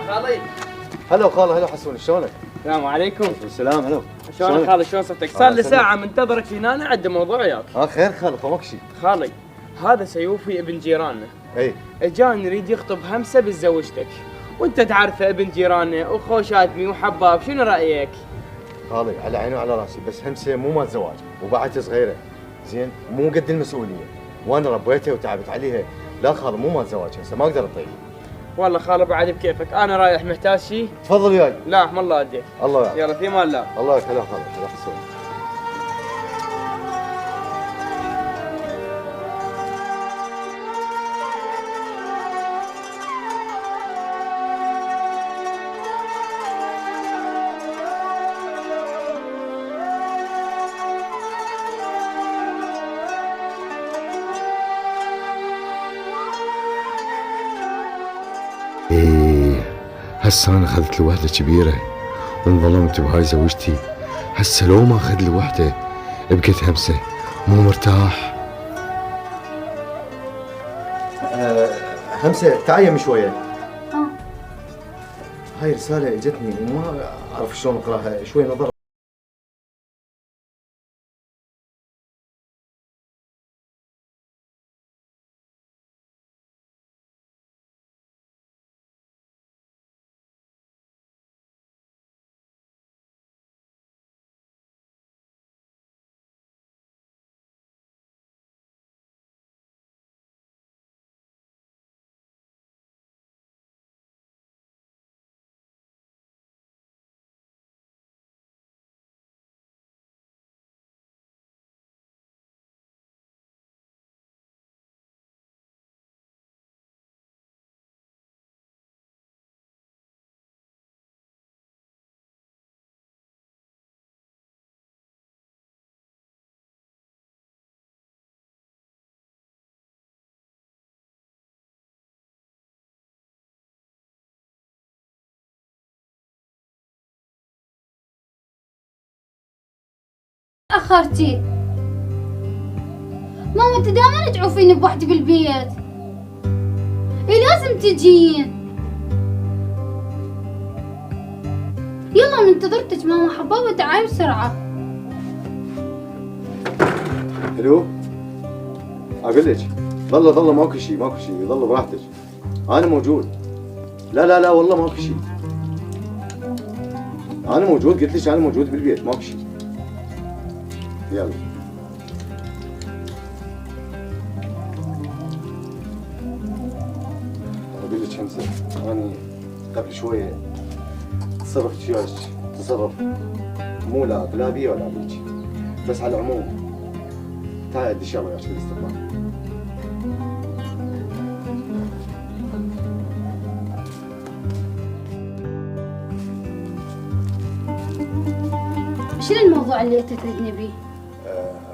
خالي. هلا خالي، هلا حسون، شلونك؟ السلام عليكم. السلام. هلا شلونك خالي؟ شلون صحتك؟ صار لي ساعة منتظرك هنا، أنا عندي موضوع وياك. خير خالي، فماك شيء. خالي هذا سيوفي ابن جيراننا. اي اجاني يريد يخطب همسة بتزوجتك، وانت تعرفه ابن جيراننا وخوش ادمي وحباب، شنو رأيك؟ خالي على عيني وعلى راسي، بس همسه مو مال زواج وبعد صغيره، زين مو قد المسؤوليه، وانا ربيتها وتعبت عليها. لا خالي مو مال زواج، هسه ما اقدر اطيق. والله خالي بعد بكيفك، انا رايح محتاج شيء. تفضل وياي. لا احمد الله اديك. الله يعافيك. يلا في مان الله. الله يعافيك. هلا خالي، هلا حسون. هسه انا اخذت لي وحده كبيره وانظلمت بهاي زوجتي. هسه لو ما اخذ لي وحده بقيت همسه مو مرتاح. همسه تعايم شويه. هاي رساله اجتني وما اعرف شلون اقراها، شوي نظر. أخرتي ماما، انت دائما تعوفيني بوحدي بالبيت. اي لازم تجين. يلا منتظرتك ماما حبابة، تعالي بسرعة. الو، اقول لك ظل ماكو شيء، ظل براحتك، انا موجود. لا والله ماكو شيء، انا موجود، قلت لك انا موجود بالبيت، ماكو شيء. يلا اقول لك همسه، اني قبل شويه تصرفت وياك تصرف مو لا بي ولا بيك، بس على العموم تعال ادي شغله وياك بالاستقبال. شنو الموضوع اللي انت تريدني بيه؟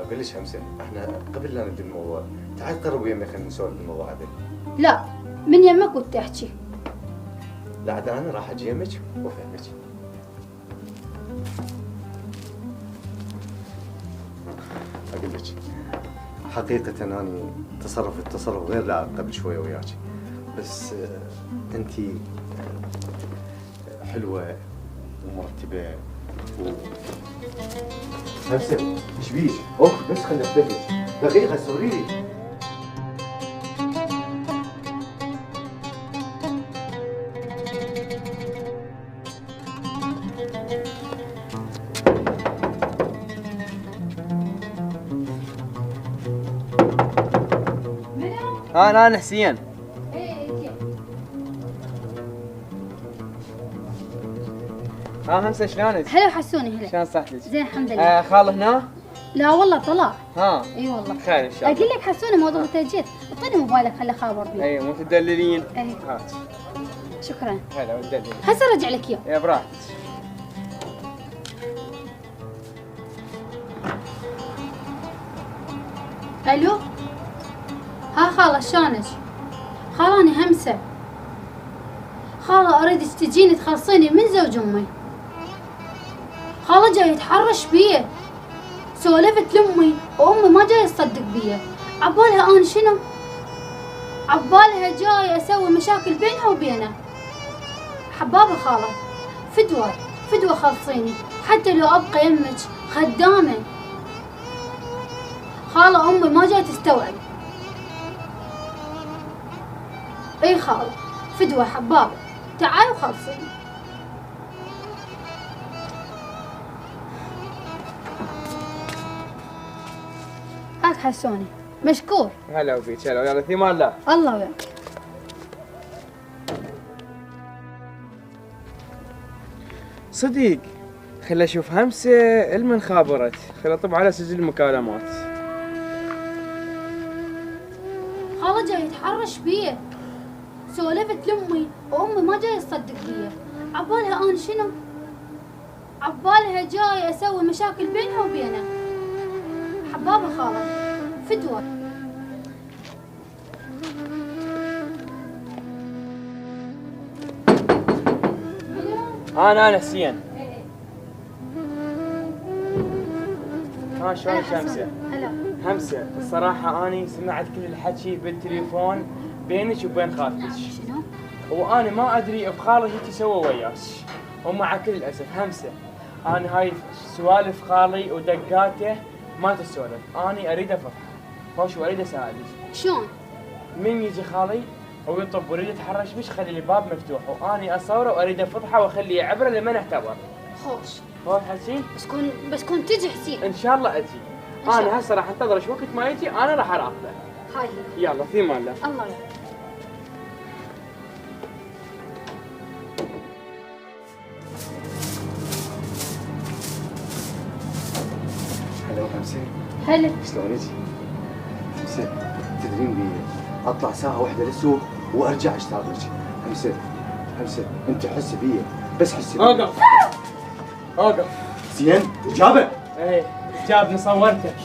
اقول لك همسه، احنا قبل لا نبدا الموضوع تعال قرب يمي خلينا نسولف بالموضوع هذا. لا من يمك وتحكي. لا عاد انا راح اجي يمك وافهمك. اقول لك حقيقة اني تصرفت تصرف غير لائق قبل شوية وياك، بس انتي حلوة ومرتبة همسة. ايش بيك؟ بس خليني افتكر دقيقة، سوري لي. انا حسين. همسه شلونك؟ هلا حسوني. هلا شلون صحتك؟ زين الحمد لله. خال هنا؟ لا والله طلع. اي والله خير ان شاء الله. اقول لك حسوني موضوع انت جيت، اعطيني موبايلك خلي خابر فيه. اي مو تدللين. اي هات. شكرا. هلا ودللين. هسه ارجع لك اياه. يا براحتك. الو، ها خاله شلونك؟ خاله اني همسه. خاله اريدك تجيني تخلصيني من زوج امي. خاله جاي يتحرش بيه، سولفت لامي وامي ما جاي تصدق بيه. عبالها انا شنو؟ عبالها جاي اسوي مشاكل بينها وبينه. حبابة خالة، فدوة خلصيني، حتى لو أبقى يمك خدامة. خالة أمي ما جاي تستوعب. اي خالة، فدوة حبابة، تعالي وخلصيني. هاك حسوني، مشكور. هلا وبيك، هلا، يلا في مال. لا الله وياك. صديق، خل اشوف همسه المن خابرت، خل اطب على سجل المكالمات. خالة جاي يتحرش بيه، سولفت لأمي وأمي ما جاي تصدق بيه، عبالها أنا شنو؟ عبالها جاي أسوي مشاكل بينها وبينه. حبابة خالة، فدوة. انا حسين. ها شلونك همسه؟ هلا. همسه، الصراحه اني سمعت كل الحكي بالتليفون بينك وبين خالتك، شنو؟ وانا ما ادري بخالي شو تسوى وياك. ومع كل الاسف همسه، انا هاي سوالف خالي ودقاته ما تسولف، اني اريد افضحه. خوش واريد اساعدك. شلون؟ من يجي خالي ويطب ويريد يتحرش بيش خلي لي الباب مفتوح، واني اصوره واريد افضحه واخليه عبره لمن اعتبر. خوش. خوش حسين؟ بس كون تجي حسين. ان شاء الله اجي. انا هسه راح انتظر وقت ما يجي، انا راح اراقبه. هاي يلا في مان الله. الله وياك. هلا همسه. هلا. شلونك؟ همسه، تدرين بي اطلع ساعة واحدة للسوق وارجع اشتاق لك. همسه انت حس بي، بس حس بي. اوقف. زين جابه. ايه جابني صورتك.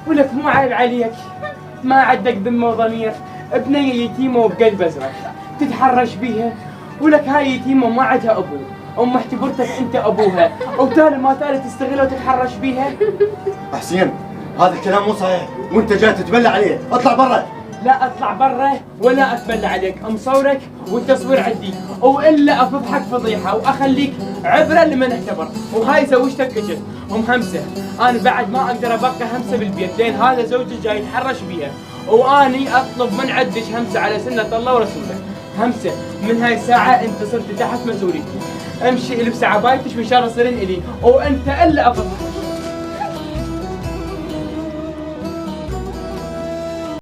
ولك مو عيب عليك؟ ما عندك ذمه وضمير؟ بنيه يتيمه وبقلب ازرق تتحرش بيها، ولك هاي يتيمه ما عندها ابو، ام اعتبرتك انت ابوها، وتالي ما تالي تستغلها وتتحرش بيها. حسين هذا الكلام مو صحيح، وانت جاي تتبلى عليه، اطلع برا. لا اطلع برا ولا اتبلى عليك، مصورك والتصوير عندي، والا افضحك فضيحه واخليك عبره لمن اعتبر. وهاي زوجتك اجت ام همسه، انا بعد ما اقدر ابقى همسه بالبيت لين هذا زوجي جاي يتحرش بيها، واني اطلب من عندك همسه على سنه الله ورسوله. همسه من هاي الساعه انت صرت تحت مسؤوليتي، امشي البس عبايتك وان شاء الله تصيرين الي، وانت الا افضحك